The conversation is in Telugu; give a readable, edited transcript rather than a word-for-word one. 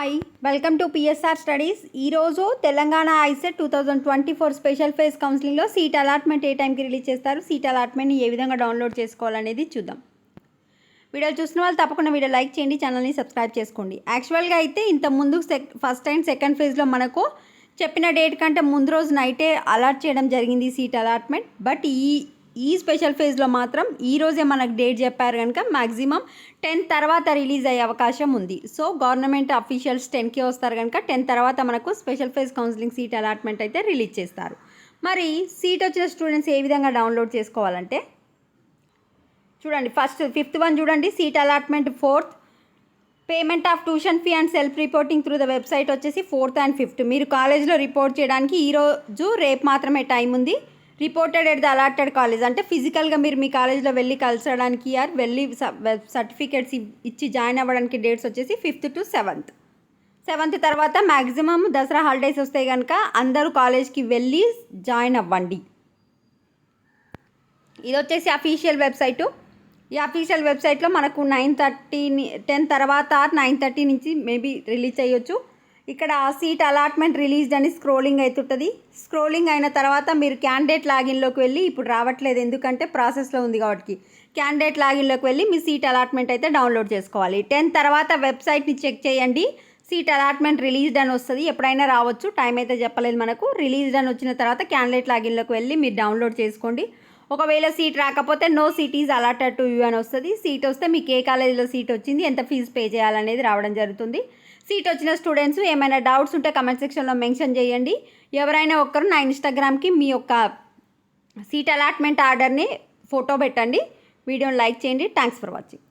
Hi, welcome to PSR studies. ఈరోజు తెలంగాణ ఐసెట్ 2024 స్పెషల్ ఫేజ్ కౌన్సిలింగ్లో సీట్ అలాట్మెంట్ ఏ టైంకి రిలీజ్ చేస్తారు, సీట్ అలాట్మెంట్ని ఏ విధంగా డౌన్లోడ్ చేసుకోవాలనేది చూద్దాం. వీడియో చూసిన వాళ్ళు తప్పకుండా వీడియో లైక్ చేయండి, ఛానల్ని సబ్స్క్రైబ్ చేసుకోండి. యాక్చువల్గా అయితే ఇంతకుముందు ఫస్ట్ అండ్ సెకండ్ ఫేజ్లో మనకు చెప్పిన డేట్ కంటే ముందు రోజు నైటే అలాట్ చేయడం జరిగింది సీట్ అలాట్మెంట్. బట్ ఈ స్పెషల్ ఫేజ్లో మాత్రం ఈరోజే మనకు డేట్ చెప్పారు కనుక మ్యాక్సిమం 10 తర్వాత రిలీజ్ అయ్యే అవకాశం ఉంది. సో గవర్నమెంట్ అఫీషియల్స్ 10కి వస్తారు కనుక 10 తర్వాత మనకు special phase counselling seat allotment అయితే రిలీజ్ చేస్తారు. మరి సీట్ వచ్చిన స్టూడెంట్స్ ఏ విధంగా డౌన్లోడ్ చేసుకోవాలంటే చూడండి, ఫస్ట్ 5th వన్ చూడండి, seat allotment 4th. Payment of tuition fee and self reporting through the website వచ్చేసి 4th and 5th. మీరు కాలేజ్లో రిపోర్ట్ చేయడానికి ఈరోజు రేపు మాత్రమే టైం ఉంది. Reported at the allotted college అంటే ఫిజికల్గా మీరు మీ కాలేజ్లో వెళ్ళి కలిసడానికి వెళ్ళి సర్టిఫికేట్స్ ఇచ్చి జాయిన్ అవ్వడానికి డేట్స్ వచ్చేసి 5th to 7th తర్వాత మ్యాక్సిమం దసరా హాలిడేస్ వస్తాయి కనుక అందరూ కాలేజ్కి వెళ్ళి జాయిన్ అవ్వండి. ఇది వచ్చేసి అఫీషియల్ వెబ్సైటు. ఈ అఫీషియల్ వెబ్సైట్లో మనకు 10 తర్వాత 9:30 నుంచి మేబీ రిలీజ్ చేయొచ్చు. ఇక్కడ సీట్ అలాట్మెంట్ రిలీజ్డ్ అని స్క్రోలింగ్ అవుతుంటుంది. స్క్రోలింగ్ అయిన తర్వాత మీరు క్యాండిడేట్ లాగిన్లోకి వెళ్ళి, ఇప్పుడు రావట్లేదు ఎందుకంటే ప్రాసెస్లో ఉంది కాబట్టి, క్యాండిడేట్ లాగిన్లోకి వెళ్ళి మీ సీట్ అలాట్మెంట్ అయితే డౌన్లోడ్ చేసుకోవాలి. 10 తర్వాత వెబ్సైట్ని చెక్ చేయండి, సీట్ అలాట్మెంట్ రిలీజ్డ్ అని వస్తుంది. ఎప్పుడైనా రావచ్చు, టైం అయితే చెప్పలేదు మనకు. రిలీజ్డ్ అని వచ్చిన తర్వాత క్యాండిడేట్ లాగిన్లోకి వెళ్ళి మీరు డౌన్లోడ్ చేసుకోండి. ఒకవేళ సీట్ రాకపోతే no seat is allotted to you అని వస్తుంది. సీట్ వస్తే మీకు ఏ కాలేజీలో సీట్ వచ్చింది, ఎంత ఫీజు పే చేయాలనేది రావడం జరుగుతుంది. సీట్ వచ్చిన స్టూడెంట్స్ ఏమైనా డౌట్స్ ఉంటే కమెంట్ సెక్షన్లో మెన్షన్ చేయండి. ఎవరైనా ఒక్కరు నా ఇన్స్టాగ్రామ్కి మీ యొక్క సీట్ అలాట్మెంట్ ఆర్డర్ని ఫోటో పెట్టండి. వీడియోని లైక్ చేయండి. Thanks for watching.